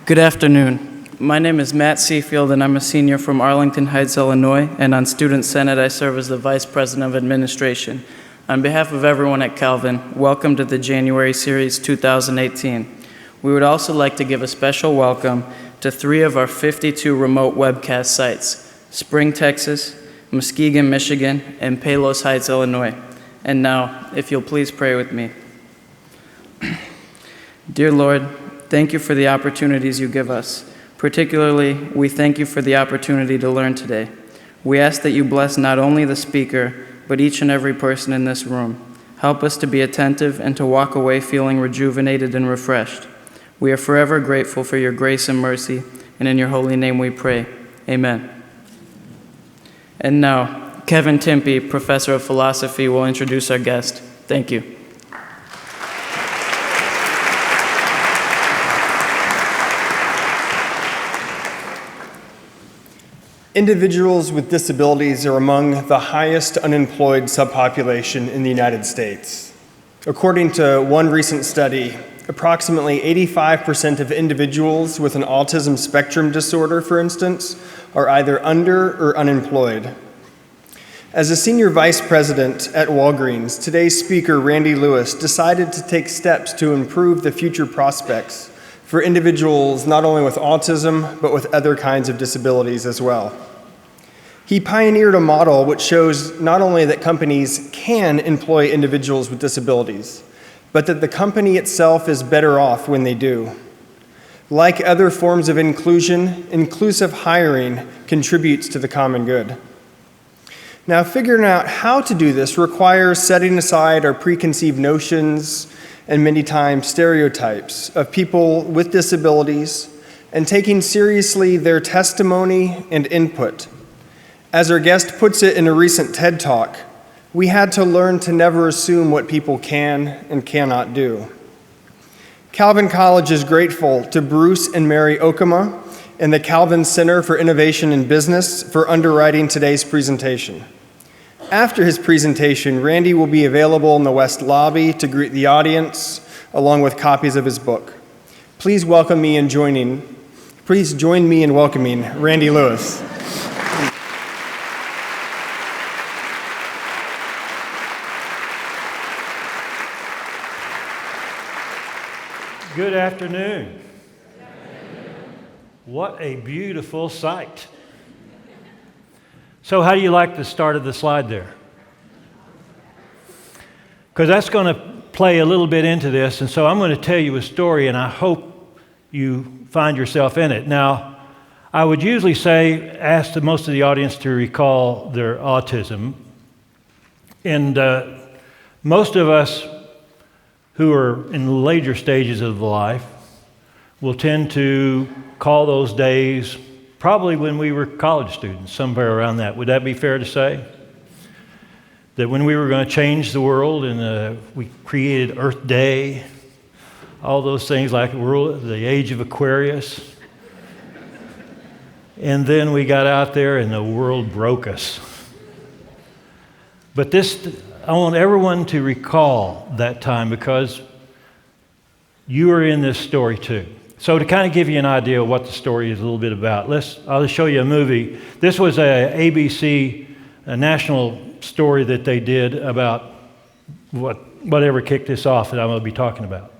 Good afternoon. My name is Matt Seafield, and I'm a senior from Arlington Heights, Illinois, and on Student Senate, I serve as the Vice President of Administration. On behalf of everyone at Calvin, welcome to the January Series 2018. We would also like to give a special welcome to 3 of our 52 remote webcast sites: Spring, Texas, Muskegon, Michigan, and Palos Heights, Illinois. And now, if you'll please pray with me. Dear Lord, thank you for the opportunities you give us. Particularly, we thank you for the opportunity to learn today. We ask that you bless not only the speaker, but each and every person in this room. Help us to be attentive and to walk away feeling rejuvenated and refreshed. We are forever grateful for your grace and mercy, and in your holy name we pray. Amen. And now, Kevin Timpey, Professor of Philosophy, will introduce our guest. Thank you. Individuals with disabilities are among the highest unemployed subpopulation in the United States. According to one recent study, approximately 85% of individuals with an autism spectrum disorder, for instance, are either under or unemployed. As a senior vice president at Walgreens, today's speaker, Randy Lewis, decided to take steps to improve the future prospects for individuals not only with autism, but with other kinds of disabilities as well. He pioneered a model which shows not only that companies can employ individuals with disabilities, but that the company itself is better off when they do. Like other forms of inclusion, inclusive hiring contributes to the common good. Now, figuring out how to do this requires setting aside our preconceived notions and many times stereotypes of people with disabilities and taking seriously their testimony and input. As our guest puts it in a recent TED Talk, we had to learn to never assume what people can and cannot do. Calvin College is grateful to Bruce and Mary Okama and the Calvin Center for Innovation in Business for underwriting today's presentation. After his presentation, Randy will be available in the West Lobby to greet the audience, along with copies of his book. Please join me in welcoming Randy Lewis. Good afternoon. What a beautiful sight. So how do you like the start of the slide there? Because that's going to play a little bit into this, and so I'm going to tell you a story, and I hope you find yourself in it. Now, I would usually ask most of the audience to recall their autism, and most of us who are in the later stages of life will tend to call those days probably when we were college students, somewhere around that. Would that be fair to say? That when we were going to change the world and we created Earth Day, all those things like the age of Aquarius. And then we got out there and the world broke us. But I want everyone to recall that time because you are in this story too. So to kind of give you an idea of what the story is a little bit about, I'll just show you a movie. This was a ABC national story that they did about whatever kicked this off that I'm going to be talking about.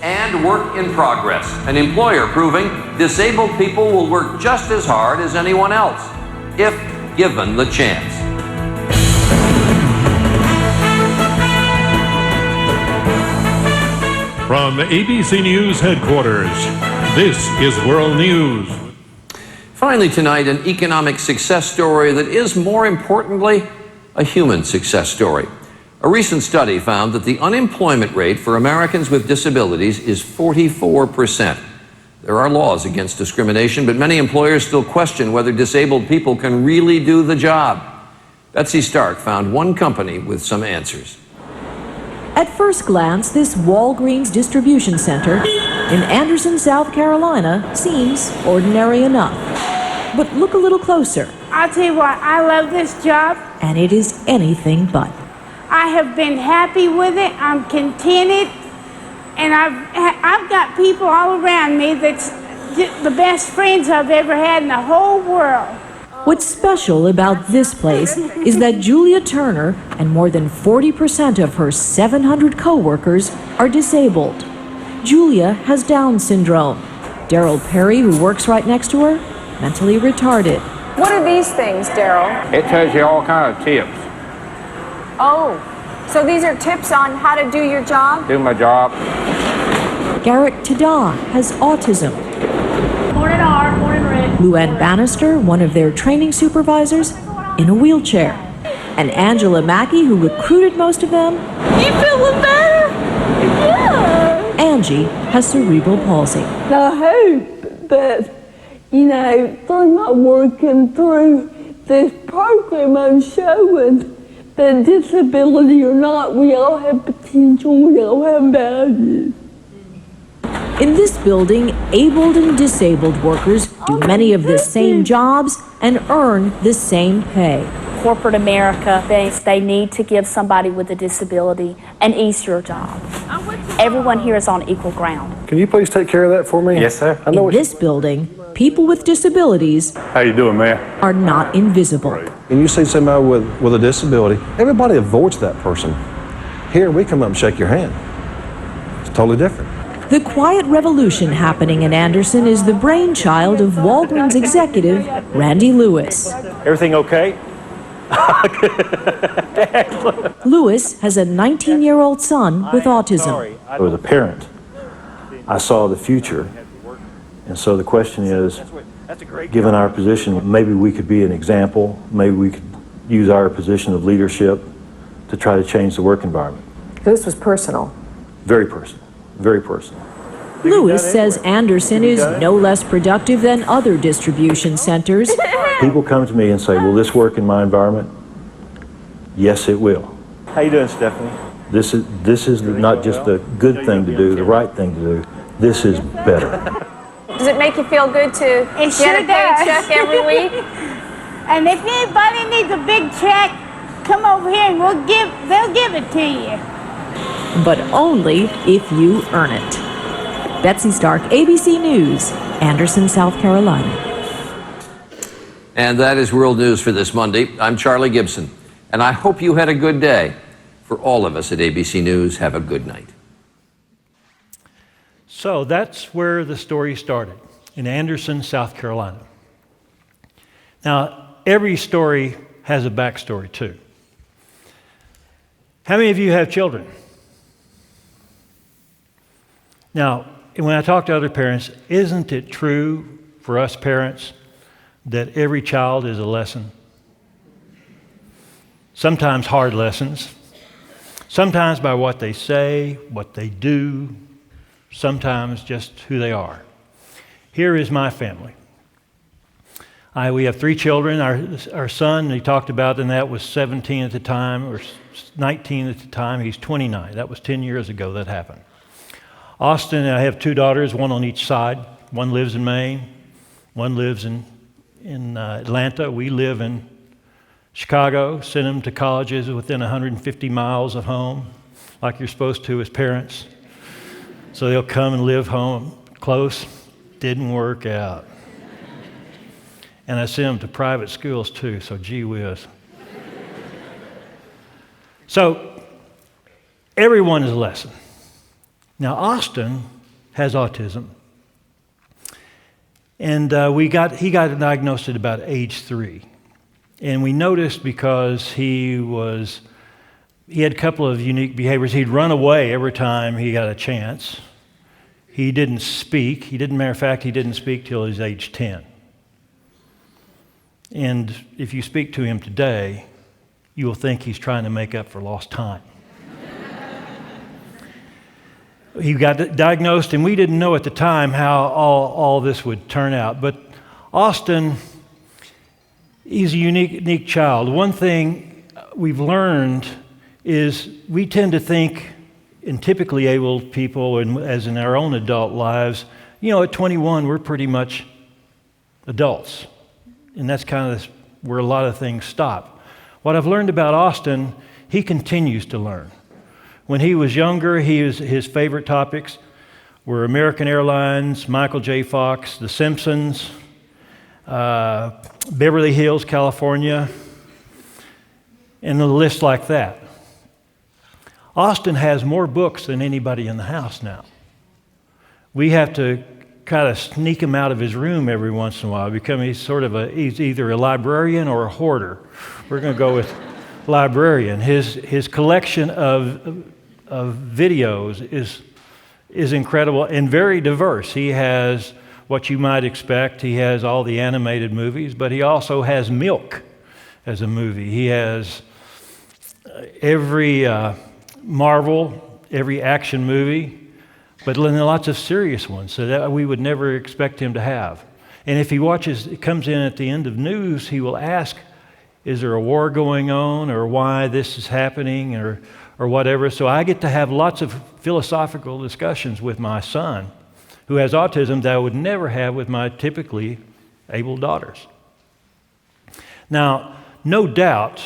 And work in progress. An employer proving disabled people will work just as hard as anyone else, if given the chance. From ABC News headquarters, this is World News. Finally tonight, an economic success story that is, more importantly, a human success story. A recent study found that the unemployment rate for Americans with disabilities is 44%. There are laws against discrimination, but many employers still question whether disabled people can really do the job. Betsy Stark found one company with some answers. At first glance, this Walgreens distribution center in Anderson, South Carolina seems ordinary enough. But look a little closer. I'll tell you what, I love this job. And it is anything but. I have been happy with it. I'm contented. And I've got people all around me that's the best friends I've ever had in the whole world. What's special about this place is that Julia Turner and more than 40% of her 700 co-workers are disabled. Julia has Down syndrome. Daryl Perry, who works right next to her, mentally retarded. What are these things, Daryl? It tells you all kind of tips. Oh, so these are tips on how to do your job? Do my job. Garrett Tada has autism. Morning, R. Morning, Rick. Luann Bannister, one of their training supervisors, in a wheelchair. And Angela Mackey, who recruited most of them. You feeling better? Yeah. Angie has cerebral palsy. I hope that, through my working through this program I'm showing that disability or not, we all have potential, we all have value. In this building, abled and disabled workers do many of the same jobs and earn the same pay. Corporate America thinks they need to give somebody with a disability an easier job. Everyone here is on equal ground. Can you please take care of that for me? Yes, sir. In this building, people with disabilities How you doing, man? are not invisible. And you see somebody with a disability, everybody avoids that person. Here, we come up and shake your hand. It's totally different. The quiet revolution happening in Anderson is the brainchild of Walgreens executive Randy Lewis. Everything okay? Lewis has a 19-year-old son with autism. As a parent, I saw the future. And so the question is, given our position, maybe we could be an example, maybe we could use our position of leadership to try to change the work environment. This was personal. Very personal, very personal. Lewis says Anderson is no less productive than other distribution centers. People come to me and say, will this work in my environment? Yes, it will. How you doing, Stephanie? This is not just the good thing to do, the right thing to do. This is better. Does it make you feel good to It get sure a paycheck does. every week? And if anybody needs a big check, come over here and they'll give it to you. But only if you earn it. Betsy Stark, ABC News, Anderson, South Carolina. And that is World News for this Monday. I'm Charlie Gibson, and I hope you had a good day. For all of us at ABC News, have a good night. So that's where the story started, in Anderson, South Carolina. Now, every story has a backstory, too. How many of you have children? Now, when I talk to other parents, isn't it true for us parents that every child is a lesson? Sometimes hard lessons, sometimes by what they say, what they do, sometimes just who they are. Here is my family. We have 3 children. Our son, he talked about, and that was 17 at the time, or 19 at the time. He's 29. That was 10 years ago that happened. Austin and I have 2 daughters, one on each side. One lives in Maine, one lives in Atlanta. We live in Chicago, send them to colleges within 150 miles of home, like you're supposed to as parents. So they'll come and live home close. Didn't work out. And I send them to private schools too, so gee whiz. So everyone is a lesson. Now, Austin has autism, and he got diagnosed at about age 3. And we noticed because he had a couple of unique behaviors. He'd run away every time he got a chance. He didn't speak. Matter of fact, he didn't speak till he was age 10. And if you speak to him today, you will think he's trying to make up for lost time. He got diagnosed, and we didn't know at the time how all this would turn out. But Austin, he's a unique child. One thing we've learned is we tend to think, in typically able people, and as in our own adult lives, at 21, we're pretty much adults. And that's kind of where a lot of things stop. What I've learned about Austin, he continues to learn. When he was younger, his favorite topics were American Airlines, Michael J. Fox, The Simpsons, Beverly Hills, California, and a list like that. Austin has more books than anybody in the house now. We have to kind of sneak him out of his room every once in a while. He's either a librarian or a hoarder. We're going to go with librarian. His collection of videos is incredible and very diverse. He has what you might expect. He has all the animated movies, but he also has Milk as a movie. He has every Marvel, every action movie, but lots of serious ones so that we would never expect him to have. And if he comes in at the end of news, he will ask, is there a war going on, or why this is happening, or whatever. So I get to have lots of philosophical discussions with my son, who has autism, that I would never have with my typically able daughters. Now, no doubt,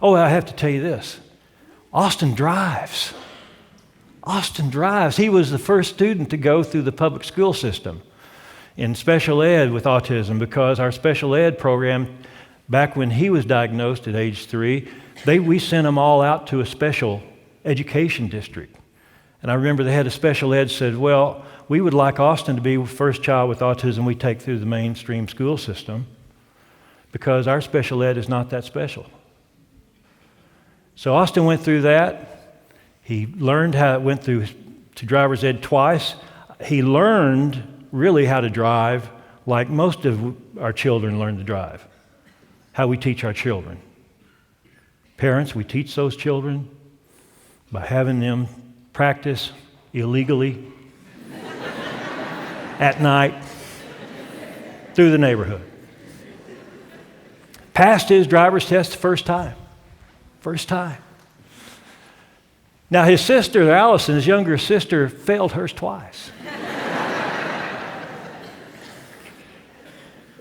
I have to tell you this, Austin drives. Austin drives. He was the first student to go through the public school system in special ed with autism, because our special ed program, back when he was diagnosed at age 3, we sent him all out to a special education district. And I remember the head of special ed said, well, we would like Austin to be the first child with autism we take through the mainstream school system, because our special ed is not that special. So Austin went through that. He learned went through to driver's ed twice. He learned really how to drive like most of our children learn to drive, how we teach our children. Parents, we teach those children by having them practice illegally at night through the neighborhood. Passed his driver's test the first time. First time. Now his sister, Allison, his younger sister, failed hers twice.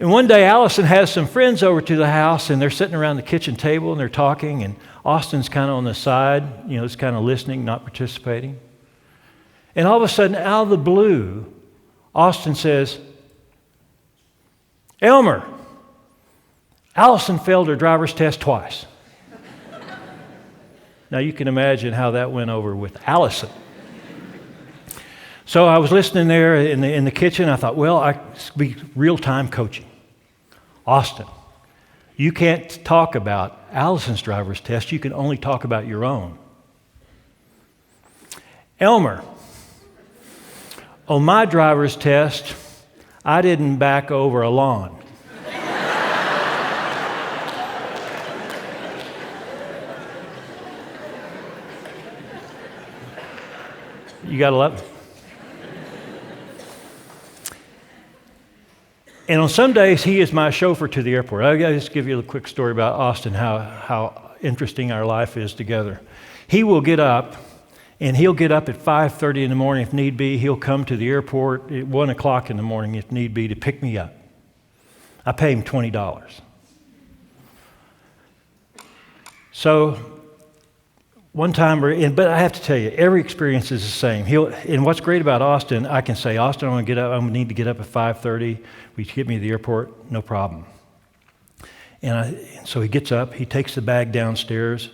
And one day Allison has some friends over to the house, and they're sitting around the kitchen table and they're talking, and Austin's kind of on the side, just kind of listening, not participating. And all of a sudden, out of the blue, Austin says, Elmer, Allison failed her driver's test twice. Now you can imagine how that went over with Allison. So I was listening there in the kitchen. I thought, well, I be real-time coaching. Austin, you can't talk about Allison's driver's test. You can only talk about your own. Elmer, on my driver's test, I didn't back over a lawn. You got to love it. And on some days, he is my chauffeur to the airport. I'll just give you a quick story about Austin, how interesting our life is together. He will get up, and he'll get up at 5:30 in the morning if need be. He'll come to the airport at 1 o'clock in the morning if need be to pick me up. I pay him $20. So one time, but I have to tell you, every experience is the same. And what's great about Austin, I can say, Austin, I need to get up at 5:30. Will you get me to the airport? No problem. And so he gets up, he takes the bag downstairs,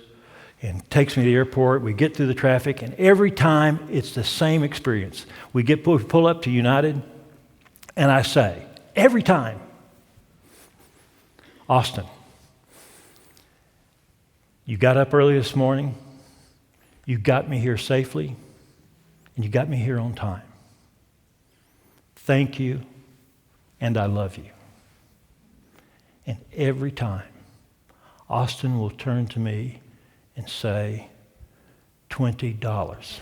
and takes me to the airport. We get through the traffic, and every time it's the same experience. We pull up to United, and I say, every time, Austin, you got up early this morning, you got me here safely, and you got me here on time. Thank you, and I love you. And every time, Austin will turn to me and say, $20.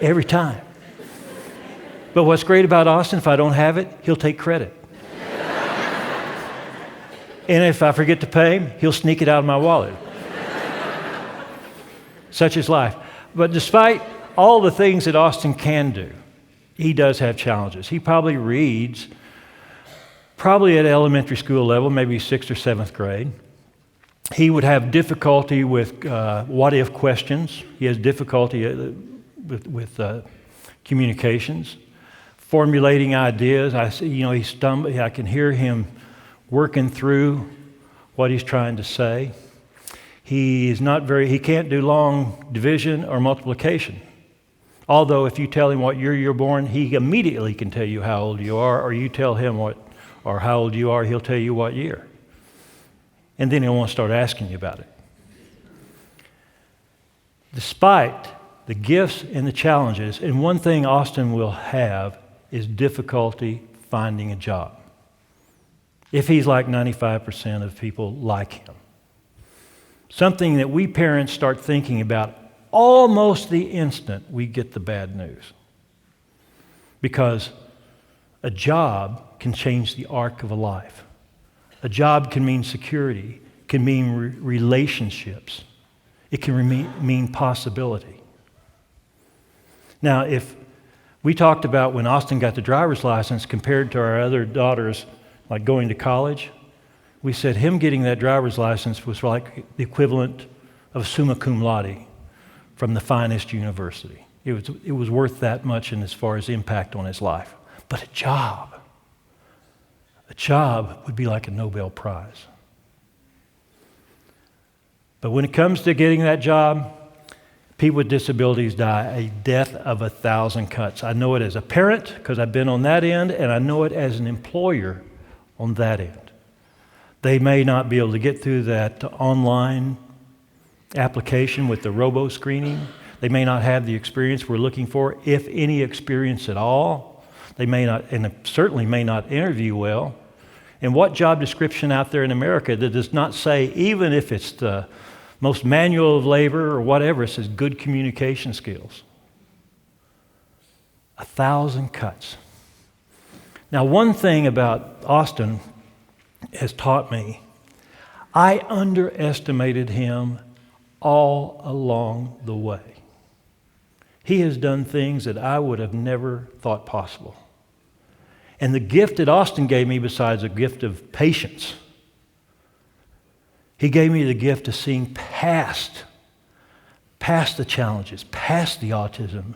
Every time. But what's great about Austin, if I don't have it, he'll take credit. And if I forget to pay him, he'll sneak it out of my wallet. Such is life. But despite all the things that Austin can do, he does have challenges. He probably reads probably at elementary school level, maybe 6th or 7th grade. He would have difficulty with what-if questions. He has difficulty with communications, formulating ideas. I can hear him working through what he's trying to say. He can't do long division or multiplication. Although if you tell him what year you're born, he immediately can tell you how old you are, or you tell him how old you are, he'll tell you what year. And then he'll want to start asking you about it. Despite the gifts and the challenges, and one thing Austin will have is difficulty finding a job. If he's like 95% of people like him. Something that we parents start thinking about almost the instant we get the bad news. Because a job can change the arc of a life. A job can mean security, can mean relationships. It can mean possibility. Now, if we talked about when Austin got the driver's license compared to our other daughters, like going to college, we said him getting that driver's license was like the equivalent of summa cum laude from the finest university. It was worth that much in as far as impact on his life. But a job would be like a Nobel Prize. But when it comes to getting that job, people with disabilities die a death of 1,000 cuts. I know it as a parent because I've been on that end, and I know it as an employer on that end. They may not be able to get through that online application with the robo-screening. They may not have the experience we're looking for, if any experience at all. They may not, and certainly may not interview well. And what job description out there in America that does not say, even if it's the most manual of labor or whatever, it says good communication skills? 1,000 cuts. Now, one thing about Austin has taught me, I underestimated him all along the way. He has done things that I would have never thought possible. And the gift that Austin gave me, besides a gift of patience, he gave me the gift of seeing past the challenges, past the autism,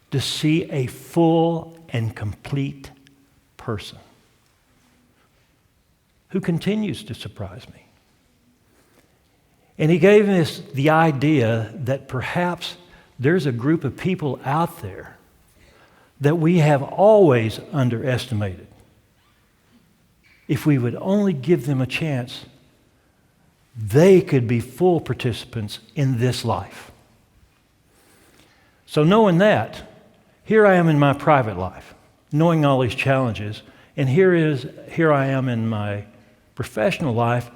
to see a full and complete person who continues to surprise me. And he gave us the idea that perhaps there's a group of people out there that we have always underestimated. If we would only give them a chance, they could be full participants in this life. So knowing that, here I am in my private life, knowing all these challenges, and here I am in my professional life,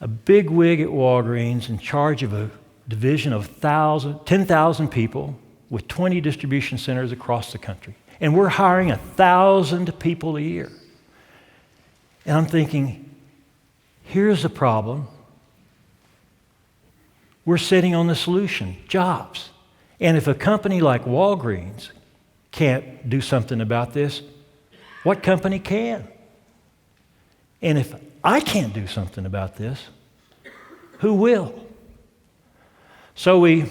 a big wig at Walgreens in charge of a division of 10,000 people with 20 distribution centers across the country. And we're hiring 1,000 people a year. And I'm thinking, here's the problem. We're sitting on the solution, jobs. And if a company like Walgreens can't do something about this, what company can? And if I can't do something about this, who will? So we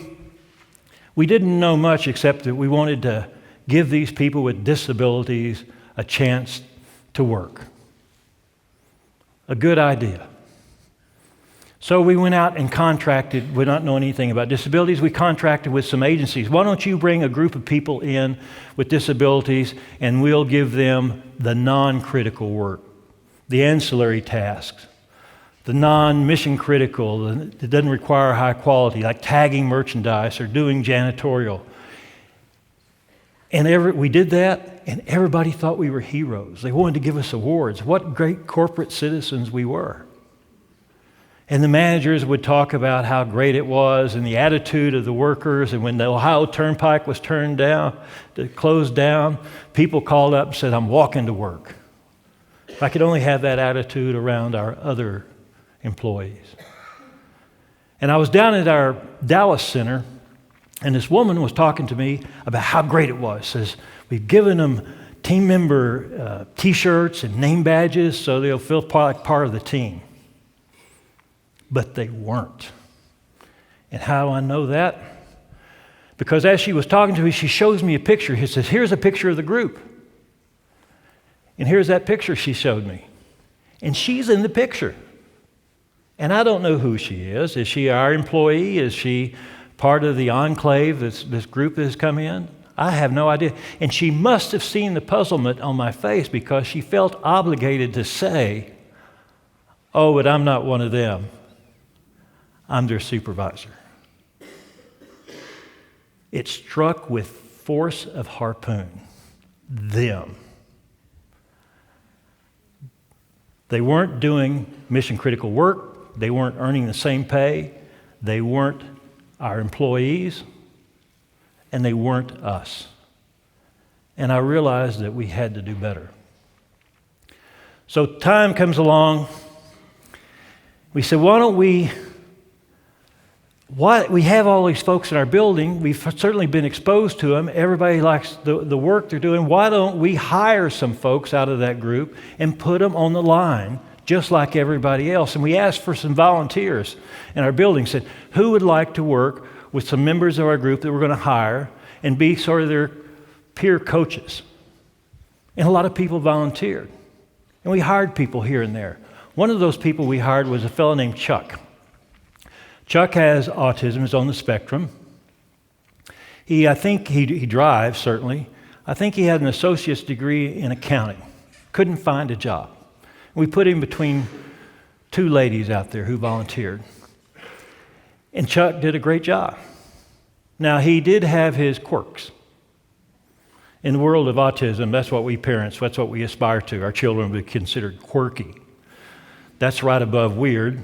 didn't know much except that we wanted to give these people with disabilities a chance to work. A good idea. So we went out and contracted, we not know anything about disabilities, we contracted with some agencies. Why don't you bring a group of people in with disabilities and we'll give them the non-critical work, the ancillary tasks, the non-mission critical, that doesn't require high quality, like tagging merchandise or doing janitorial. And we did that, and everybody thought we were heroes. They wanted to give us awards. What great corporate citizens we were. And the managers would talk about how great it was and the attitude of the workers. And when the Ohio Turnpike was closed down, people called up and said, "I'm walking to work." If I could only have that attitude around our other employees. And I was down at our Dallas center, and this woman was talking to me about how great it was. Says, we've given them team member T-shirts and name badges so they'll feel part of the team. But they weren't. And how do I know that? Because as she was talking to me, she shows me a picture. She says, here's a picture of the group. And here's that picture she showed me. And she's in the picture. And I don't know who she is. Is she our employee? Is she part of the enclave, this group that has come in? I have no idea. And she must have seen the puzzlement on my face because she felt obligated to say, oh, but I'm not one of them. I'm their supervisor. It struck with force of harpoon. Them. They weren't doing mission critical work. They weren't earning the same pay. They weren't our employees. And they weren't us. And I realized that we had to do better. So time comes along. We said, we have all these folks in our building. We've certainly been exposed to them. Everybody likes the work they're doing. Why don't we hire some folks out of that group and put them on the line just like everybody else? And we asked for some volunteers in our building, said, who would like to work with some members of our group that we're going to hire and be sort of their peer coaches? And a lot of people volunteered. And we hired people here and there. One of those people we hired was a fellow named Chuck. Chuck has autism, is on the spectrum. I think he drives, certainly. I think he had an associate's degree in accounting. Couldn't find a job. We put him between two ladies out there who volunteered. And Chuck did a great job. Now, he did have his quirks. In the world of autism, that's what we parents, that's what we aspire to. Our children would be considered quirky. That's right above weird,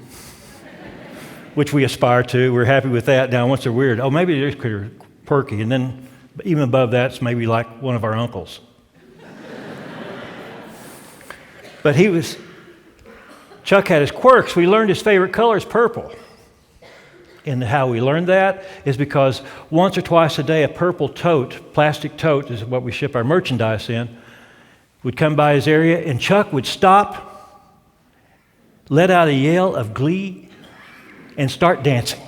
which we aspire to. We're happy with that. Now, once they're weird, oh, maybe they're quirky. And then even above that, it's maybe like one of our uncles. But Chuck had his quirks. We learned his favorite color is purple. And how we learned that is because once or twice a day, a purple tote, plastic tote is what we ship our merchandise in, would come by his area, and Chuck would stop, let out a yell of glee, and start dancing.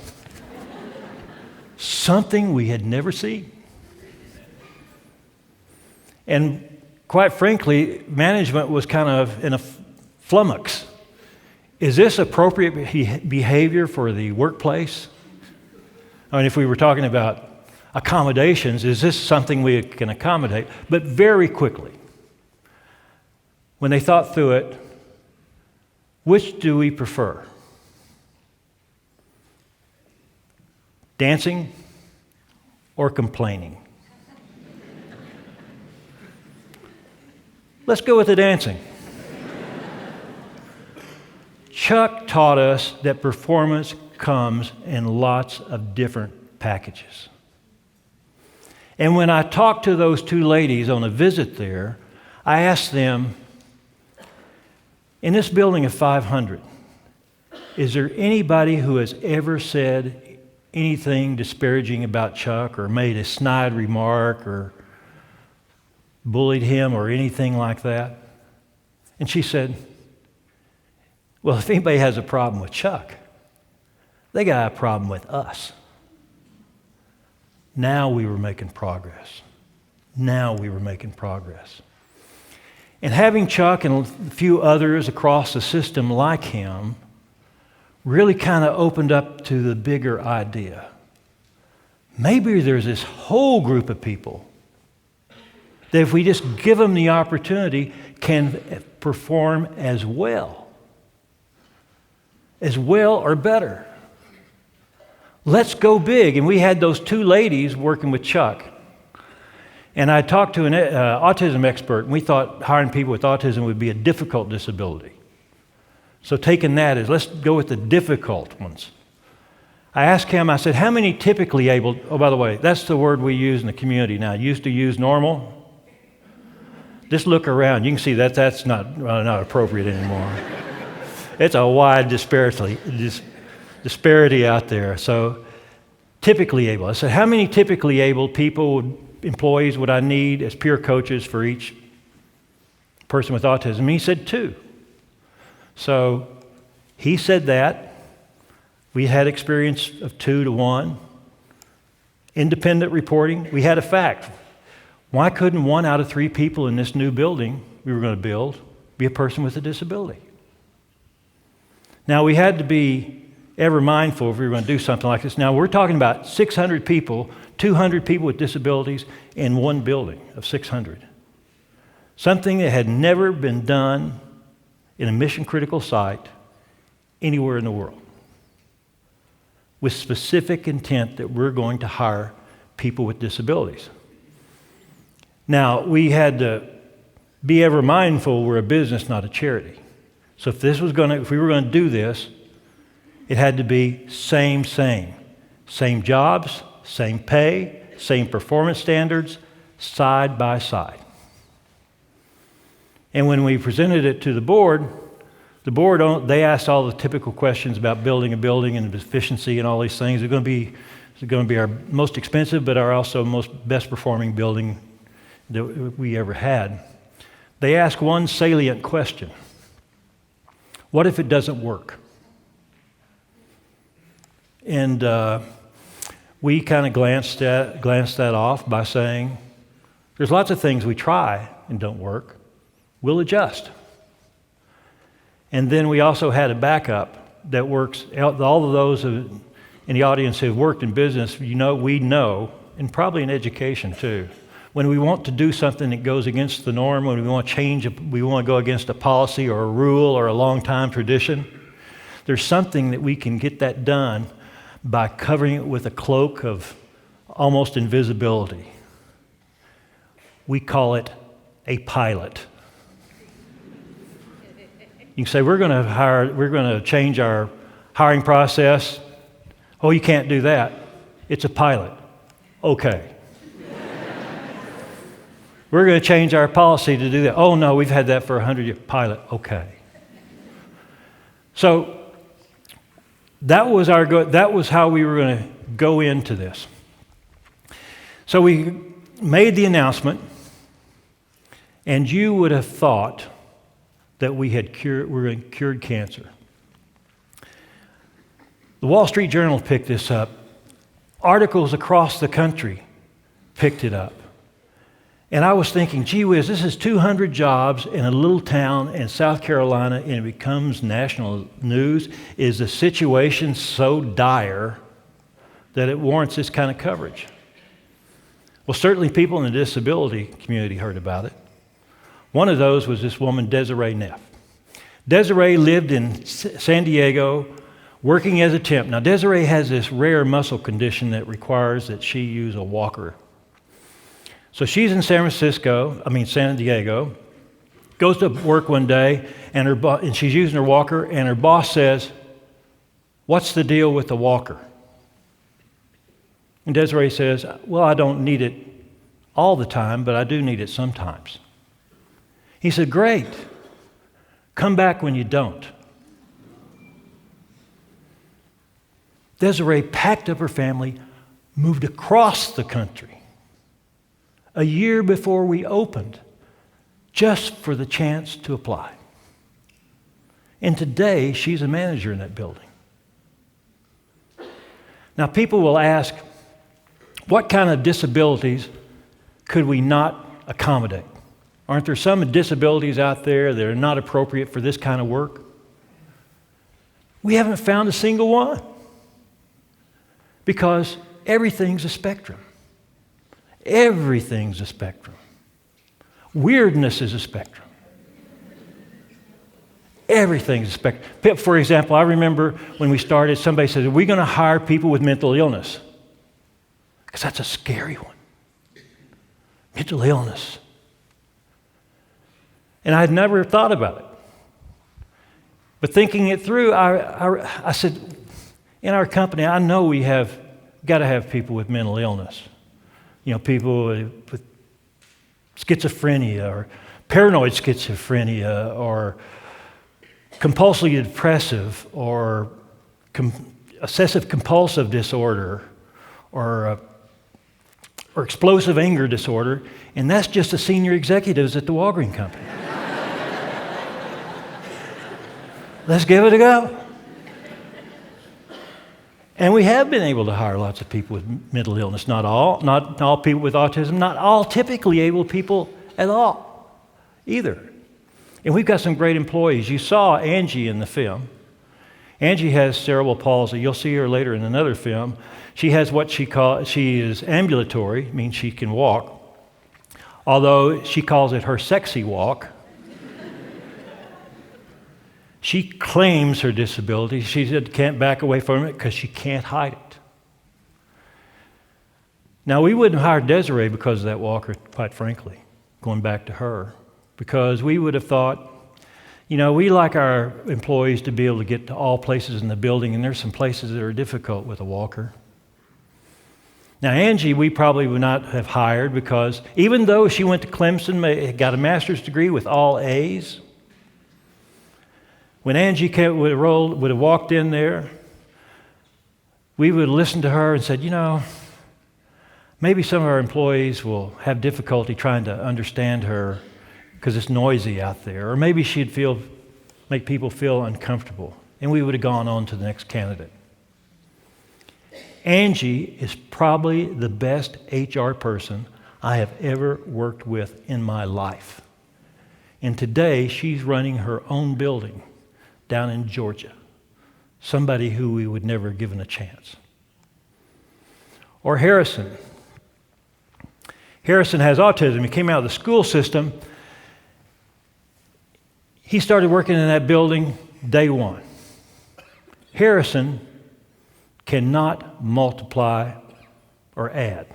Something we had never seen. And quite frankly, management was kind of in a flummox. Is this appropriate behavior for the workplace? I mean, if we were talking about accommodations, is this something we can accommodate? But very quickly, when they thought through it, which do we prefer? Dancing or complaining? Let's go with the dancing. Chuck taught us that performance comes in lots of different packages. And when I talked to those two ladies on a visit there, I asked them, in this building of 500, is there anybody who has ever said anything disparaging about Chuck or made a snide remark or bullied him or anything like that? And she said, well, if anybody has a problem with Chuck, they got a problem with us. Now we were making progress. Now we were making progress. And having Chuck and a few others across the system like him really kind of opened up to the bigger idea. Maybe there's this whole group of people that if we just give them the opportunity, can perform as well or better. Let's go big. And we had those two ladies working with Chuck. And I talked to an autism expert, and we thought hiring people with autism would be a difficult disability. So taking that as, let's go with the difficult ones. I asked him, I said, how many typically able, oh, by the way, that's the word we use in the community now. Used to use normal. Just look around. You can see that's not appropriate anymore. It's a wide disparity out there. So typically able. I said, how many typically able employees would I need as peer coaches for each person with autism? And he said 2. So he said that. We had experience of 2 to 1. Independent reporting. We had a fact. Why couldn't 1 out of 3 people in this new building we were going to build be a person with a disability? Now, we had to be ever mindful if we were going to do something like this. Now, we're talking about 600 people, 200 people with disabilities in one building of 600. Something that had never been done in a mission-critical site anywhere in the world, with specific intent that we're going to hire people with disabilities. Now, we had to be ever mindful we're a business, not a charity. So if we were going to do this, it had to be same jobs, same pay, same performance standards, side by side. And when we presented it to the board, they asked all the typical questions about building a building and efficiency and all these things. It's going to be our most expensive, but our also most best performing building that we ever had. They asked one salient question: what if it doesn't work? And we kind of glanced that off by saying, there's lots of things we try and don't work. We'll adjust. And then we also had a backup that works. All of those in the audience who have worked in business, we know, and probably in education too, when we want to do something that goes against the norm, when we want to go against a policy or a rule or a long-time tradition, there's something that we can get that done by covering it with a cloak of almost invisibility. We call it a pilot. You can say, we're going to change our hiring process. Oh, you can't do that. It's a pilot. Okay. We're going to change our policy to do that. Oh, no, we've had that for 100 years. Pilot. Okay. So that was how we were going to go into this. So we made the announcement, and you would have thought that we had cured cancer. The Wall Street Journal picked this up. Articles across the country picked it up. And I was thinking, gee whiz, this is 200 jobs in a little town in South Carolina, and it becomes national news. Is the situation so dire that it warrants this kind of coverage? Well, certainly people in the disability community heard about it. One of those was this woman, Desiree Neff. Desiree lived in San Diego, working as a temp. Now, Desiree has this rare muscle condition that requires that she use a walker. So she's in San Diego, goes to work one day, and she's using her walker, and her boss says, "What's the deal with the walker?" And Desiree says, "Well, I don't need it all the time, but I do need it sometimes." He said, "Great. Come back when you don't." Desiree packed up her family, moved across the country a year before we opened, just for the chance to apply. And today, she's a manager in that building. Now, people will ask, what kind of disabilities could we not accommodate? Aren't there some disabilities out there that are not appropriate for this kind of work? We haven't found a single one, because everything's a spectrum. Everything's a spectrum. Weirdness is a spectrum. Everything's a spectrum. For example, I remember when we started, somebody said, "Are we going to hire people with mental illness?" Because that's a scary one. Mental illness. And I had never thought about it. But thinking it through, I said, in our company, I know we have got to have people with mental illness. People with schizophrenia or paranoid schizophrenia or compulsively depressive or obsessive compulsive disorder or explosive anger disorder, and that's just the senior executives at the Walgreens company. Let's give it a go. And we have been able to hire lots of people with mental illness. Not all people with autism, not all typically able people at all either. And we've got some great employees. You saw Angie in the film. Angie has cerebral palsy. You'll see her later in another film. She has what she is ambulatory, means she can walk, although she calls it her sexy walk. She claims her disability. She said can't back away from it because she can't hide it. Now, we wouldn't hire Desiree because of that walker, quite frankly, going back to her, because we would have thought, we like our employees to be able to get to all places in the building, and there's some places that are difficult with a walker. Now, Angie, we probably would not have hired because even though she went to Clemson, got a master's degree with all A's, when Angie would have walked in there, we would have listened to her and said, maybe some of our employees will have difficulty trying to understand her because it's noisy out there, or maybe she'd make people feel uncomfortable, and we would have gone on to the next candidate. Angie is probably the best HR person I have ever worked with in my life. And today, she's running her own building down in Georgia, somebody who we would never have given a chance. Or Harrison. Harrison has autism. He came out of the school system. He started working in that building day one. Harrison cannot multiply or add.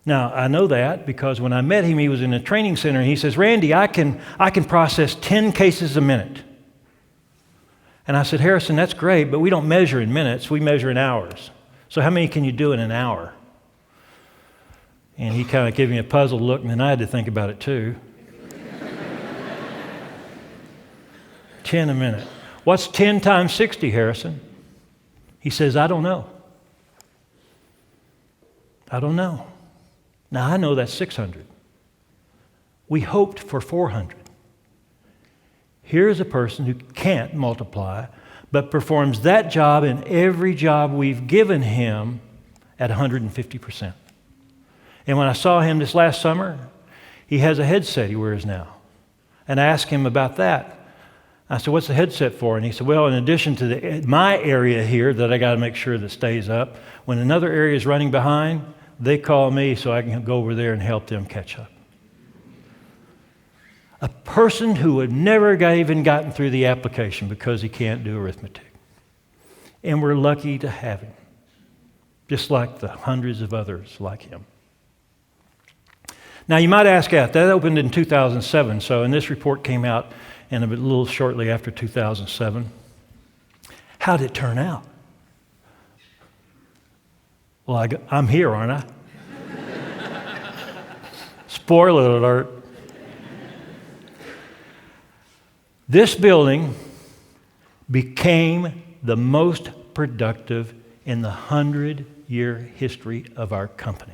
Now, I know that because when I met him, he was in a training center, and he says, Randy, I can process 10 cases a minute. And I said, Harrison, that's great, but we don't measure in minutes, we measure in hours. So how many can you do in an hour? And he kind of gave me a puzzled look, and then I had to think about it too. 10 a minute. What's 10 times 60, Harrison? He says, I don't know. I don't know. Now, I know that's 600. We hoped for 400. Here's a person who can't multiply, but performs that job and every job we've given him at 150%. And when I saw him this last summer, he has a headset he wears now. And I asked him about that. I said, what's the headset for? And he said, well, in addition to my area here that I got to make sure that stays up, when another area is running behind, they call me so I can go over there and help them catch up. A person who would never even gotten through the application because he can't do arithmetic. And we're lucky to have him, just like the hundreds of others like him. Now, you might ask that opened in 2007, and this report came out a little shortly after 2007. How did it turn out? Well, I'm here, aren't I? Spoiler alert. This building became the most productive in the 100-year history of our company.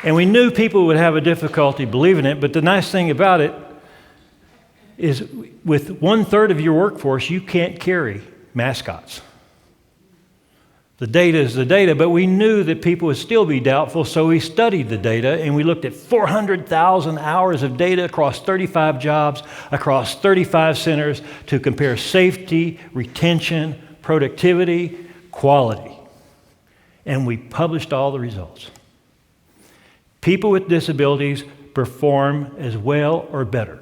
And we knew people would have a difficulty believing it, but the nice thing about it is with 1/3 of your workforce, you can't carry mascots. The data is the data, but we knew that people would still be doubtful, so we studied the data, and we looked at 400,000 hours of data across 35 jobs, across 35 centers to compare safety, retention, productivity, quality. And we published all the results. People with disabilities perform as well or better.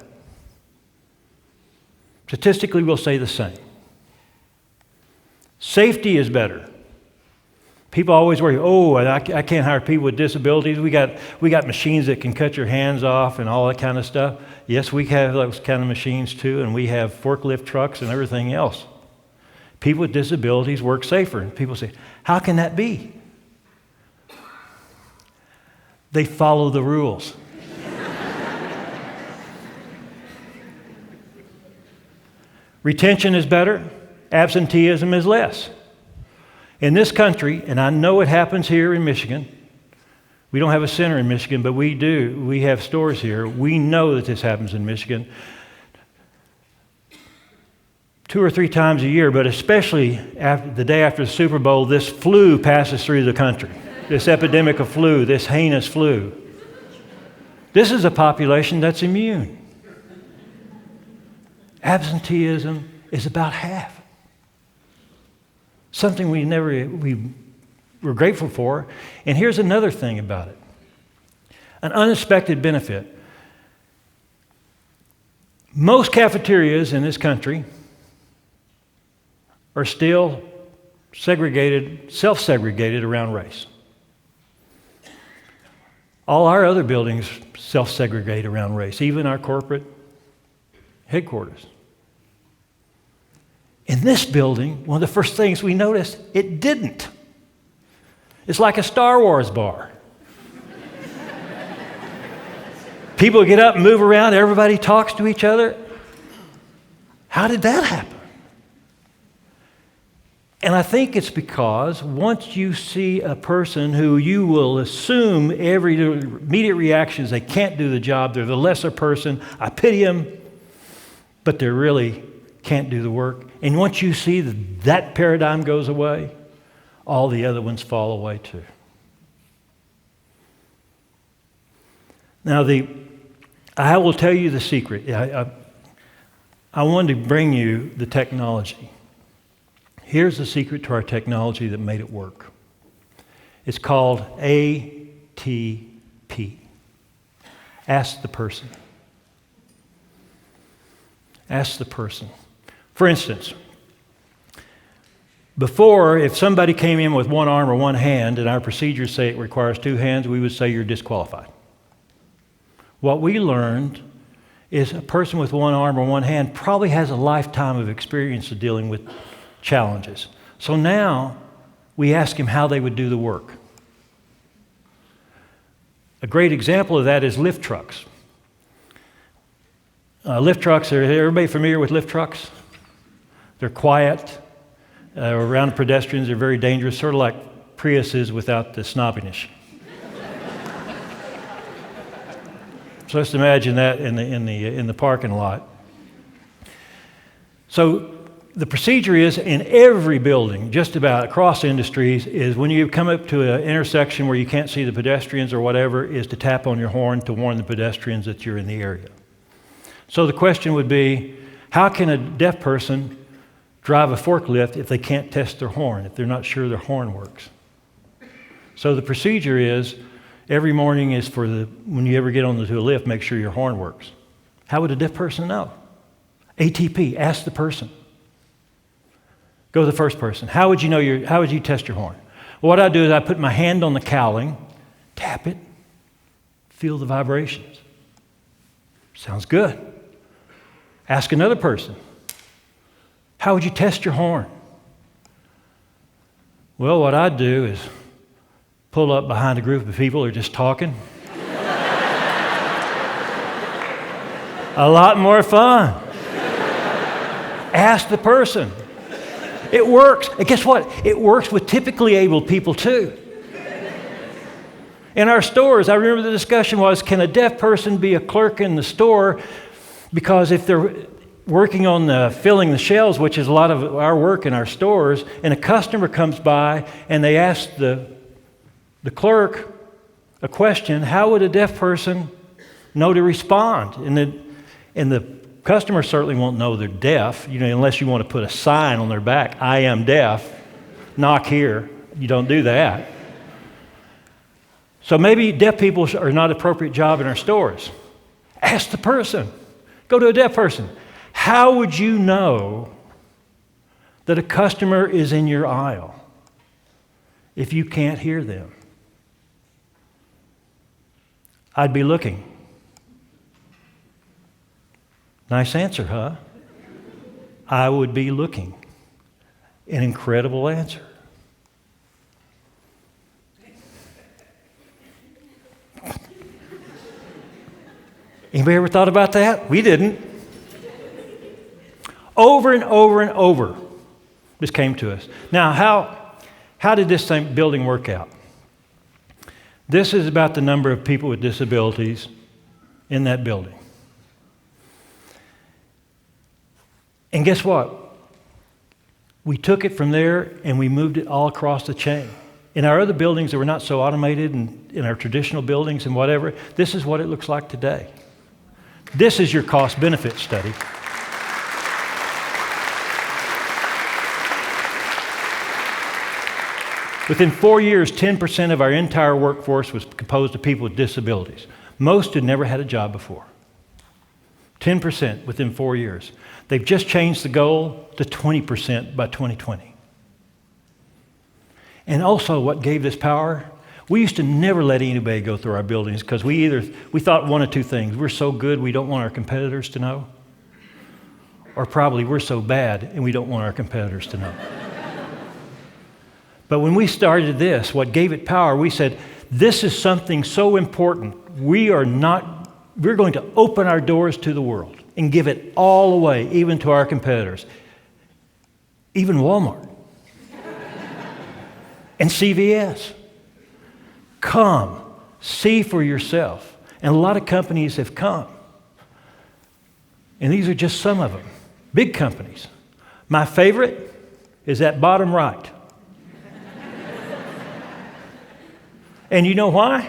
Statistically, we'll say the same. Safety is better. People always worry, I can't hire people with disabilities. We got machines that can cut your hands off and all that kind of stuff. Yes, we have those kind of machines too, and we have forklift trucks and everything else. People with disabilities work safer. And people say, how can that be? They follow the rules. Retention is better. Absenteeism is less. In this country, and I know it happens here in Michigan, we don't have a center in Michigan, but we do. We have stores here. We know that this happens in Michigan 2 or 3 times a year, but especially after the day after the Super Bowl, this flu passes through the country. This epidemic of flu, this heinous flu. This is a population that's immune. Absenteeism is about half. Something we're grateful for. And here's another thing about it. An unexpected benefit. Most cafeterias in this country are still segregated, self-segregated around race. All our other buildings self-segregate around race, even our corporate headquarters. In this building, one of the first things we noticed, it didn't. It's like a Star Wars bar. People get up and move around, everybody talks to each other. How did that happen? And I think it's because once you see a person who you will assume every immediate reaction is they can't do the job, they're the lesser person, I pity them, but they really can't do the work. And once you see that paradigm goes away, all the other ones fall away too. Now, I will tell you the secret. I wanted to bring you the technology. Here's the secret to our technology that made it work. It's called ATP. Ask the person. Ask the person. For instance, before, if somebody came in with one arm or one hand, and our procedures say it requires 2 hands, we would say you're disqualified. What we learned is a person with one arm or one hand probably has a lifetime of experience of dealing with challenges. So now we ask him how they would do the work. A great example of that is lift trucks. Lift trucks, are everybody familiar with lift trucks? They're quiet. Around pedestrians, they're very dangerous, sort of like Priuses without the snobbiness. So let's imagine that in the parking lot. So the procedure is in every building, just about across industries, is when you come up to an intersection where you can't see the pedestrians or whatever, is to tap on your horn to warn the pedestrians that you're in the area. So the question would be, how can a deaf person drive a forklift if they can't test their horn, if they're not sure their horn works? So the procedure is, every morning is when you ever get onto a lift, make sure your horn works. How would a deaf person know? ATP, ask the person. Go to the first person. How would you test your horn? Well, what I do is I put my hand on the cowling, tap it, feel the vibrations. Sounds good. Ask another person. How would you test your horn? Well, what I do is pull up behind a group of people who are just talking. A lot more fun. Ask the person. It works. And guess what? It works with typically able people too. In our stores, I remember the discussion was, can a deaf person be a clerk in the store? Because if they're working on filling the shelves, which is a lot of our work in our stores, and a customer comes by and they ask the clerk a question, how would a deaf person know to respond? And the customer certainly won't know they're deaf, unless you want to put a sign on their back, I am deaf, knock here. You don't do that. So maybe deaf people are not an appropriate job in our stores. Ask the person. Go to a deaf person. How would you know that a customer is in your aisle if you can't hear them? I'd be looking. Nice answer, huh? I would be looking. An incredible answer. Anybody ever thought about that? We didn't. Over and over and over, this came to us. Now, How did this building work out? This is about the number of people with disabilities in that building. And guess what? We took it from there and we moved it all across the chain. In our other buildings that were not so automated, and in our traditional buildings and whatever, this is what it looks like today. This is your cost-benefit study. Within 4 years, 10% of our entire workforce was composed of people with disabilities. Most had never had a job before. 10% within 4 years. They've just changed the goal to 20% by 2020. And also what gave this power, we used to never let anybody go through our buildings because we thought one of two things. We're so good we don't want our competitors to know. Or probably we're so bad and we don't want our competitors to know. But when we started this, what gave it power, we said, this is something so important. We're going to open our doors to the world and give it all away, even to our competitors. Even Walmart. And CVS. Come, see for yourself. And a lot of companies have come. And these are just some of them. Big companies. My favorite is that bottom right. And you know why?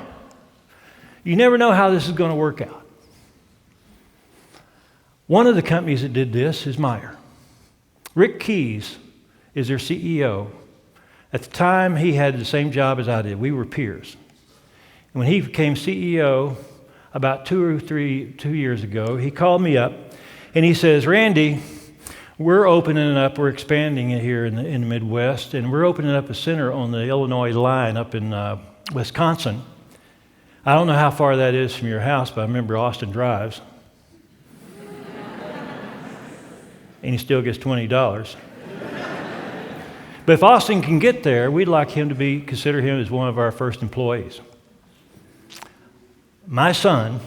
You never know how this is going to work out. One of the companies that did this is Meyer. Rick Keyes is their CEO. At the time, he had the same job as I did. We were peers. And when he became CEO about 2 years ago, he called me up and he says, Randy, we're opening up, we're expanding it here in the Midwest, and we're opening up a center on the Illinois line up in Wisconsin. I don't know how far that is from your house, but I remember Austin drives. And he still gets $20. But if Austin can get there, we'd like him to consider him as one of our first employees. My son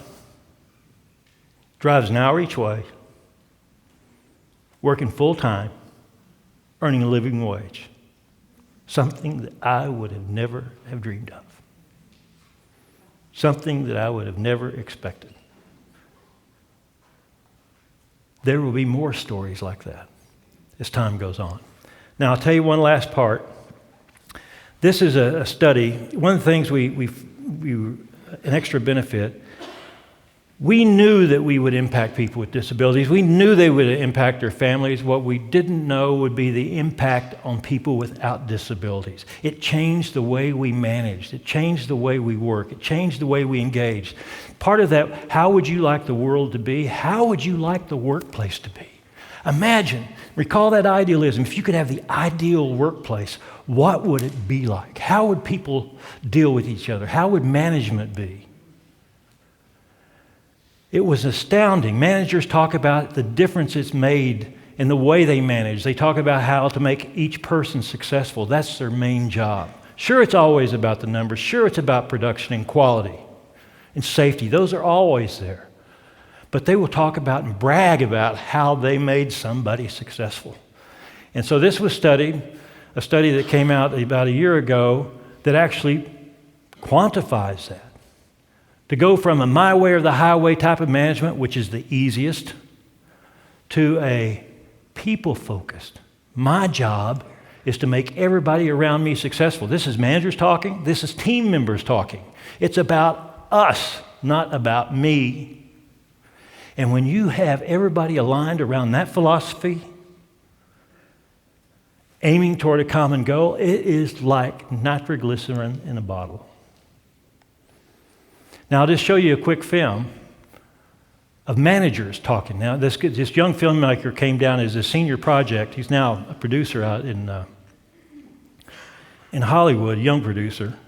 drives an hour each way, working full time, earning a living wage. Something that I would have never have dreamed of. Something that I would have never expected. There will be more stories like that as time goes on. Now, I'll tell you one last part. This is a study. One of the things an extra benefit, we knew that we would impact people with disabilities. We knew they would impact their families. What we didn't know would be the impact on people without disabilities. It changed the way we managed. It changed the way we work. It changed the way we engaged. Part of that, how would you like the world to be? How would you like the workplace to be? Imagine, recall that idealism. If you could have the ideal workplace, what would it be like? How would people deal with each other? How would management be? It was astounding. Managers talk about the difference it's made in the way they manage. They talk about how to make each person successful. That's their main job. Sure, it's always about the numbers. Sure, it's about production and quality and safety. Those are always there. But they will talk about and brag about how they made somebody successful. And so this was studied, a study that came out about a year ago that actually quantifies that. To go from a my way or the highway type of management, which is the easiest, to a people-focused. My job is to make everybody around me successful. This is managers talking. This is team members talking. It's about us, not about me. And when you have everybody aligned around that philosophy, aiming toward a common goal, it is like nitroglycerin in a bottle. Now, I'll just show you a quick film of managers talking. Now, this young filmmaker came down as a senior project. He's now a producer out in Hollywood, a young producer.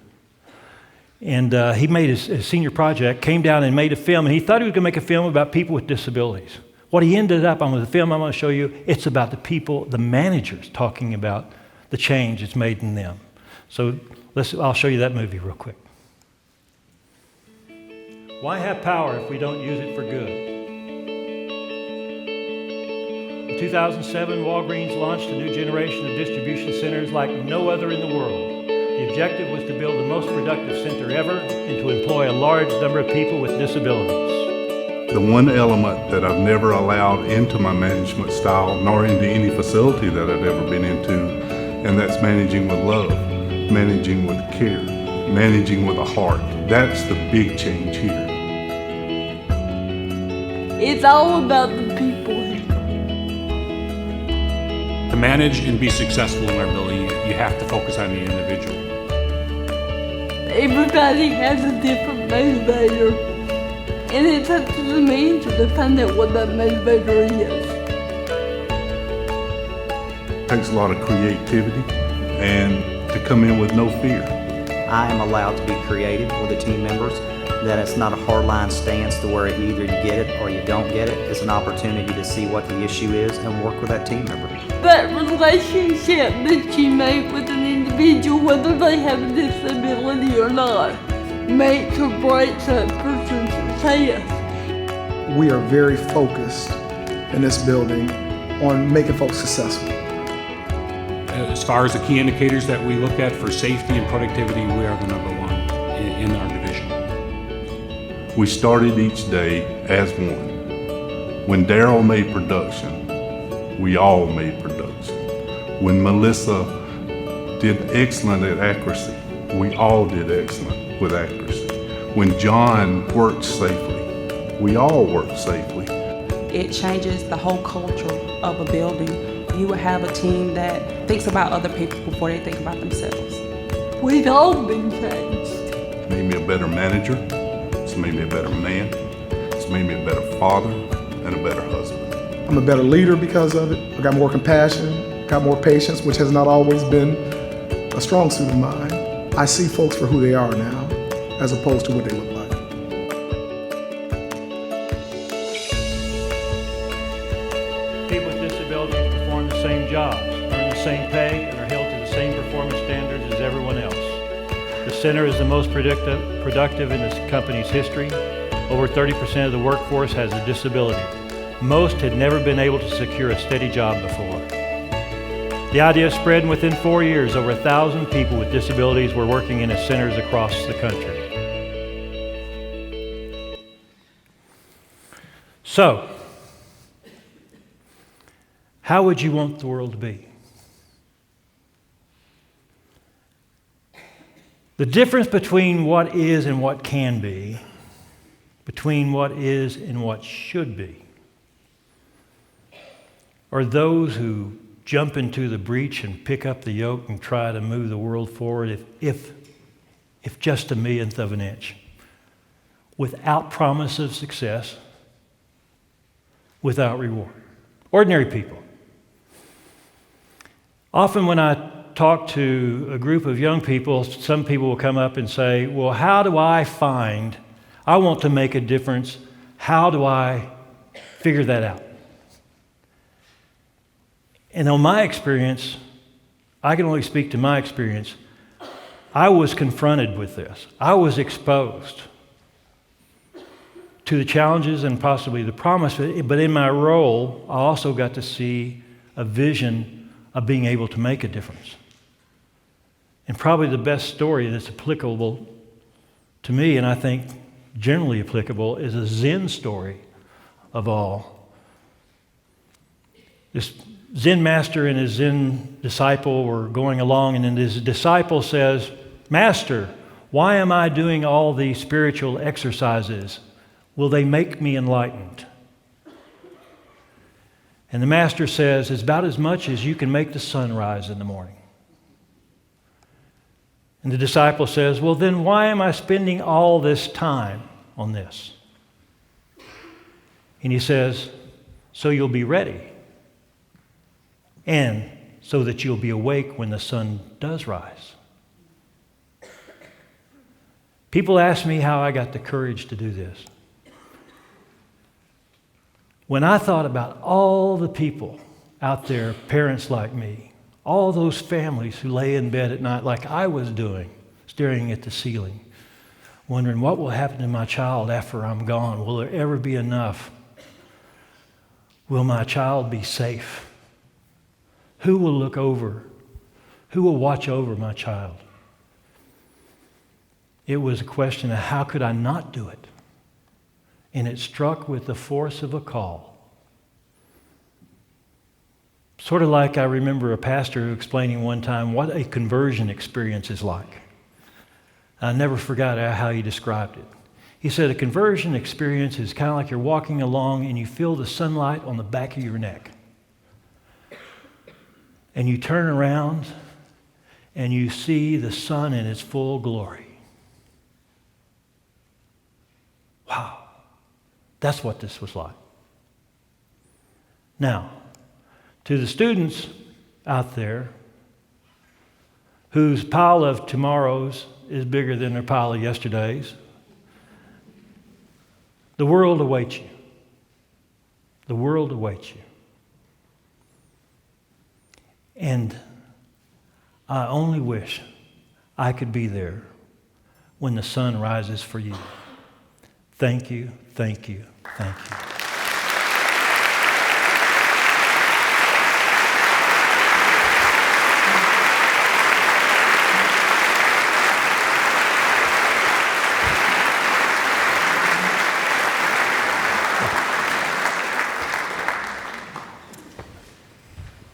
And he made his senior project, came down and made a film, and he thought he was going to make a film about people with disabilities. What he ended up on with the film I'm going to show you, it's about the people, the managers, talking about the change it's made in them. So I'll show you that movie real quick. Why have power if we don't use it for good? I'll 2007, Walgreens launched a new generation of distribution centers like no other in the world. The objective was to build the most productive center ever and to employ a large number of people with disabilities. The one element that I've never allowed into my management style, nor into any facility that I've ever been into, and that's managing with love, managing with care, managing with a heart. That's the big change here. It's all about the people. To manage and be successful in our building, you have to focus on the individual. Everybody has a different motivator, and it's up to the manager to find out what that motivator is. It takes a lot of creativity and to come in with no fear. I am allowed to be creative with the team members, that it's not a hardline stance to where either you get it or you don't get it. It's an opportunity to see what the issue is and work with that team member. That relationship that you make with an individual, whether they have a disability or not, makes or breaks that person's success. We are very focused in this building on making folks successful. As far as the key indicators that we look at for safety and productivity, we are the number one in our division. We started each day as one. When Daryl made production, we all made production. When Melissa did excellent at accuracy, we all did excellent with accuracy. When John worked safely, we all worked safely. It changes the whole culture of a building. You will have a team that thinks about other people before they think about themselves. We've all been changed. It's made me a better manager. It's made me a better man. It's made me a better father and a better husband. I'm a better leader because of it. I got more compassion, got more patience, which has not always been a strong suit of mine. I see folks for who they are now, as opposed to what they look like. People with disabilities perform the same jobs, earn the same pay, and are held to the same performance standards as everyone else. The center is the most productive in this company's history. Over 30% of the workforce has a disability. Most had never been able to secure a steady job before. The idea spread, and within 4 years, over 1,000 people with disabilities were working in its centers across the country. So, how would you want the world to be? The difference between what is and what can be, between what is and what should be, are those who jump into the breach and pick up the yoke and try to move the world forward if just a millionth of an inch, without promise of success, without reward. Ordinary people. Often when I talk to a group of young people, some people will come up and say, well, how do I want to make a difference. How do I figure that out? And on my experience, I can only speak to my experience. I was confronted with this. I was exposed to the challenges and possibly the promise, but in my role, I also got to see a vision of being able to make a difference. And probably the best story that's applicable to me, and I think generally applicable, is a Zen story of all. This Zen master and his Zen disciple were going along, and then his disciple says, Master, why am I doing all these spiritual exercises? Will they make me enlightened? And the master says, it's about as much as you can make the sun rise in the morning. And the disciple says, well, then why am I spending all this time on this? And he says, so you'll be ready. And so that you'll be awake when the sun does rise. People ask me how I got the courage to do this. When I thought about all the people out there, parents like me, all those families who lay in bed at night like I was doing, staring at the ceiling, wondering what will happen to my child after I'm gone. Will there ever be enough? Will my child be safe? Who will look over? Who will watch over my child? It was a question of how could I not do it? And it struck with the force of a call. Sort of like I remember a pastor explaining one time what a conversion experience is like. I never forgot how he described it. He said a conversion experience is kind of like you're walking along and you feel the sunlight on the back of your neck. And you turn around and you see the sun in its full glory. Wow, that's what this was like. Now, to the students out there whose pile of tomorrows is bigger than their pile of yesterdays, the world awaits you. The world awaits you. And I only wish I could be there when the sun rises for you. Thank you, thank you, thank you.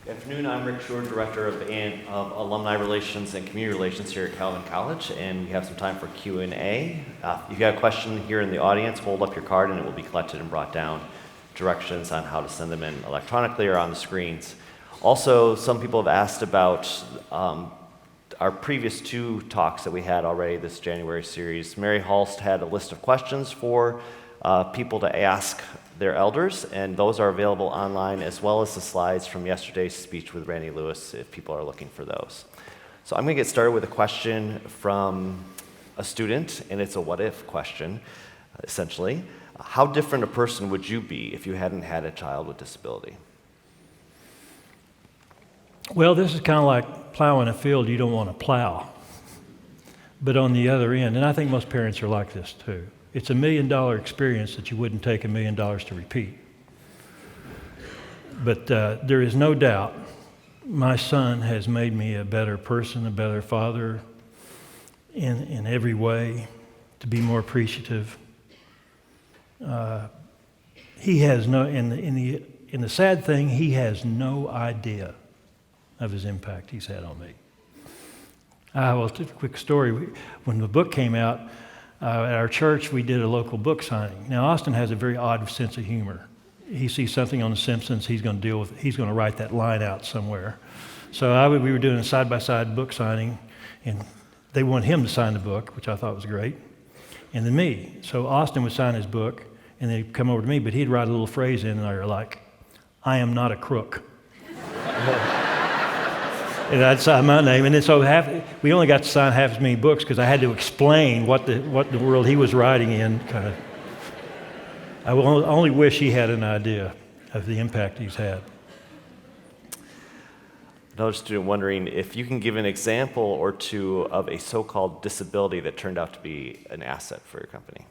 Good afternoon, I'm Rick Shore, Director of Alumni Relations and Community Relations here at Calvin College, and we have some time for Q&A. If you have a question here in the audience, hold up your card and it will be collected and brought down. Directions on how to send them in electronically or on the screens. Also, some people have asked about our previous two talks that we had already this January series. Mary Halst had a list of questions for people to ask their elders, and those are available online, as well as the slides from yesterday's speech with Randy Lewis if people are looking for those. So I'm going to get started with a question from a student, and it's a what-if question, essentially. How different a person would you be if you hadn't had a child with disability? Well, this is kind of like plowing a field you don't want to plow. But on the other end, and I think most parents are like this too, it's $1 million experience that you wouldn't take $1 million to repeat. But there is no doubt my son has made me a better person, a better father in every way, to be more appreciative. He has no, in the sad thing, he has no idea of his impact he's had on me. Well, a quick story. When the book came out, at our church, we did a local book signing. Now, Austin has a very odd sense of humor. He sees something on The Simpsons, he's going to deal with, he's going to write that line out somewhere. So we were doing a side-by-side book signing, and they wanted him to sign the book, which I thought was great, and then me. So Austin would sign his book, and they'd come over to me, but he'd write a little phrase in there like, "I am not a crook." And I'd sign my name, and then so we only got to sign half as many books because I had to explain what the world he was writing in. I only wish he had an idea of the impact he's had. Another student wondering if you can give an example or two of a so-called disability that turned out to be an asset for your company.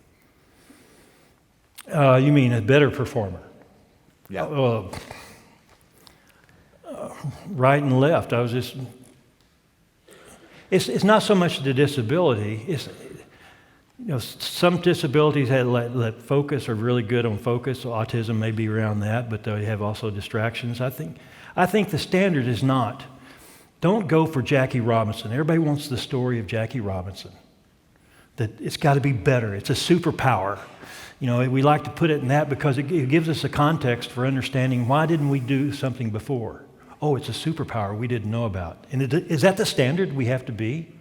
You mean a better performer? Yeah. Right and left. I was just. It's not so much the disability. It's, some disabilities that focus are really good on focus. So autism may be around that, but they have also distractions. I think the standard is not. Don't go for Jackie Robinson. Everybody wants the story of Jackie Robinson. That it's got to be better. It's a superpower. We like to put it in that because it gives us a context for understanding why didn't we do something before. Oh, it's a superpower we didn't know about. And is that the standard we have to be?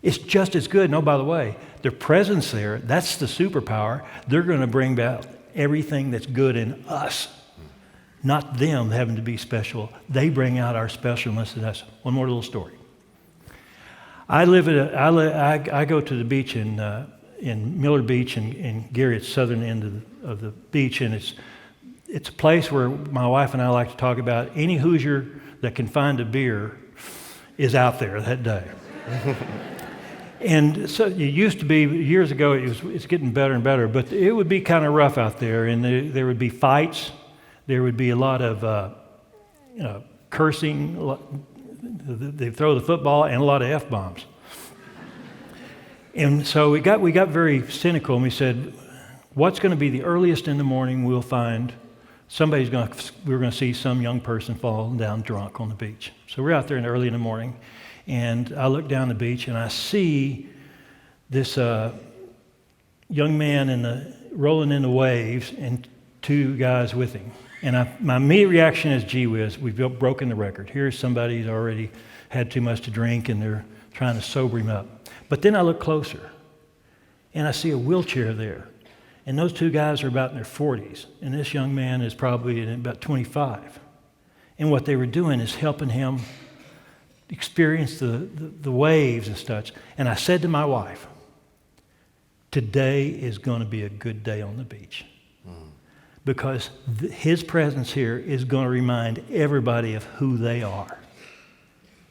It's just as good. No, by the way, their presence there, that's the superpower. They're going to bring about everything that's good in us, not them having to be special. They bring out our specialness in us. One more little story. I go to the beach in Miller Beach in Gary. It's southern end of the beach, and it's a place where my wife and I like to talk about any Hoosier that can find a beer is out there that day. And so it used to be, years ago, it's getting better and better, but it would be kind of rough out there, and there would be fights. there would be a lot of cursing. They'd throw the football and a lot of F-bombs. And so we got very cynical, and we said, what's going to be the earliest in the morning we'll find we're going to see some young person falling down drunk on the beach. So we're out there early in the morning, and I look down the beach, and I see this young man rolling in the waves and two guys with him. And my immediate reaction is, gee whiz, we've broken the record. Here's somebody who's already had too much to drink, and they're trying to sober him up. But then I look closer, and I see a wheelchair there. And those two guys are about in their 40s, and this young man is probably about 25. And what they were doing is helping him experience the waves and such. And I said to my wife, today is going to be a good day on the beach. Because his presence here is going to remind everybody of who they are.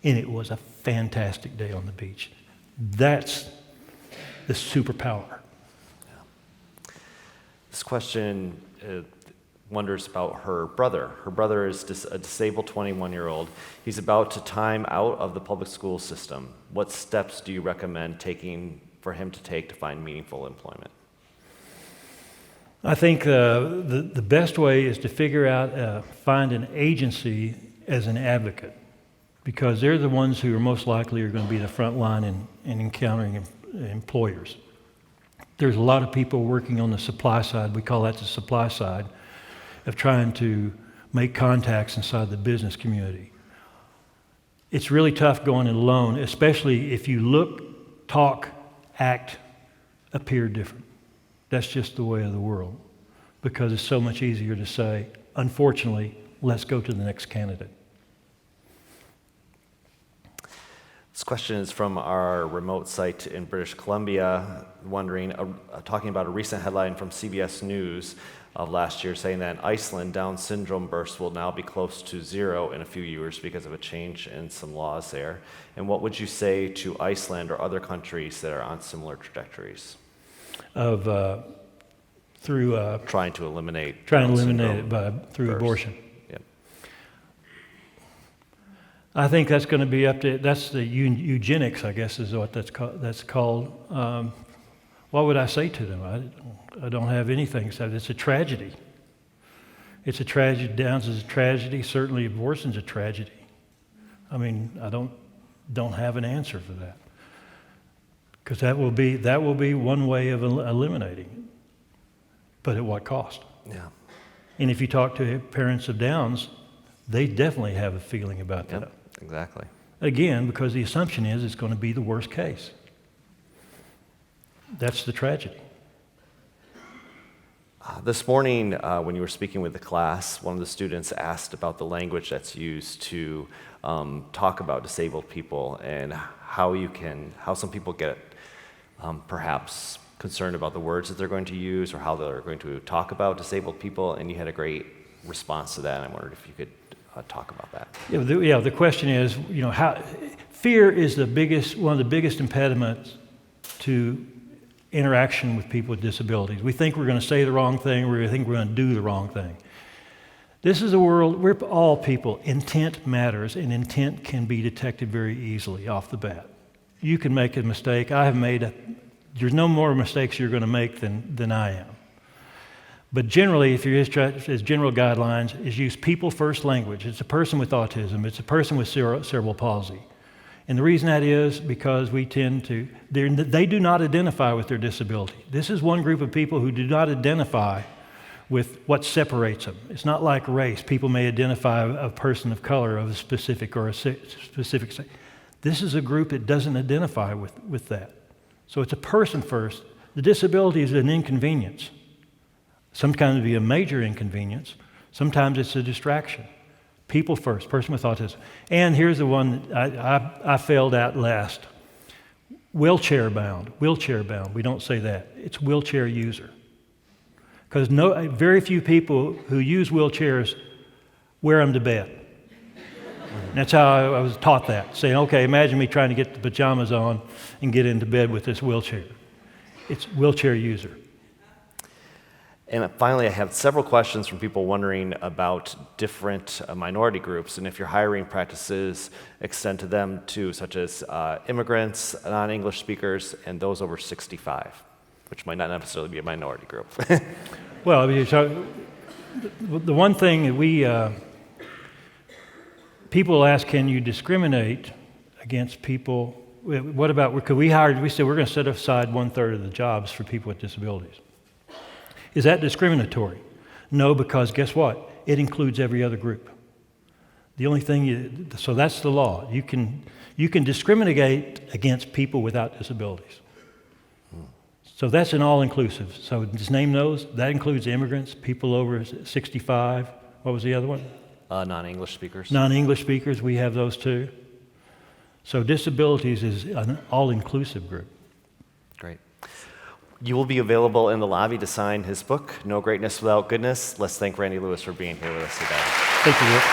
And it was a fantastic day on the beach. That's the superpower. This question wonders about her brother. Her brother is a disabled 21-year-old. He's about to time out of the public school system. What steps do you recommend for him to take to find meaningful employment? I think the best way is to figure out, find an agency as an advocate, because they're the ones who are most likely are going to be the front line in encountering employers. There's a lot of people working on the supply side, we call that the supply side, of trying to make contacts inside the business community. It's really tough going it alone, especially if you look, talk, act, appear different. That's just the way of the world, because it's so much easier to say, unfortunately, let's go to the next candidate. This question is from our remote site in British Columbia, talking about a recent headline from CBS News of last year saying that in Iceland, Down syndrome births will now be close to 0 in a few years because of a change in some laws there. And what would you say to Iceland or other countries that are on similar trajectories? Through trying to eliminate it through abortion. Yep. I think that's going to be that's the eugenics, I guess, is what that's called. What would I say to them? I don't have anything except it's a tragedy. It's a tragedy. Downs is a tragedy. Certainly, abortion's a tragedy. I mean, I don't have an answer for that, because that will be one way of eliminating it. But at what cost? Yeah. And if you talk to parents of Downs, they definitely have a feeling about that. Yep, exactly. Again, because the assumption is it's going to be the worst case. That's the tragedy. This morning, when you were speaking with the class, one of the students asked about the language that's used to talk about disabled people and how some people get perhaps concerned about the words that they're going to use or how they're going to talk about disabled people, and you had a great response to that, and I wondered if you could talk about that. The question is, how fear is one of the biggest impediments to interaction with people with disabilities. We think we're going to say the wrong thing, we think we're going to do the wrong thing. This is a world, we're all people. Intent matters, and intent can be detected very easily off the bat. You can make a mistake. There's no more mistakes you're going to make than I am. But generally, if you're as general guidelines, is use people first language. It's a person with autism. It's a person with cerebral palsy. And the reason that is because they do not identify with their disability. This is one group of people who do not identify with what separates them. It's not like race. People may identify a person of color of a specific This is a group that doesn't identify with that. So it's a person first. The disability is an inconvenience. Sometimes it'll be a major inconvenience. Sometimes it's a distraction. People first, person with autism. And here's the one I failed at last. Wheelchair bound. We don't say that. It's wheelchair user. Because very few people who use wheelchairs wear them to bed. That's how I was taught that. Saying, okay, imagine me trying to get the pajamas on and get into bed with this wheelchair. It's wheelchair user. And finally, I have several questions from people wondering about different minority groups and if your hiring practices extend to them too, such as immigrants, non-English speakers, and those over 65, which might not necessarily be a minority group. Well, so the one thing that people ask, can you discriminate against people? What about, we said we're going to set aside 1/3 of the jobs for people with disabilities. Is that discriminatory? No, because guess what? It includes every other group. The only thing so that's the law. You can discriminate against people without disabilities. So that's an all-inclusive. So just name those. That includes immigrants, people over 65. What was the other one? Non-English speakers. Non-English speakers, we have those too. So disabilities is an all-inclusive group. Great. You will be available in the lobby to sign his book, No Greatness Without Goodness. Let's thank Randy Lewis for being here with us today. Thank you, Rick.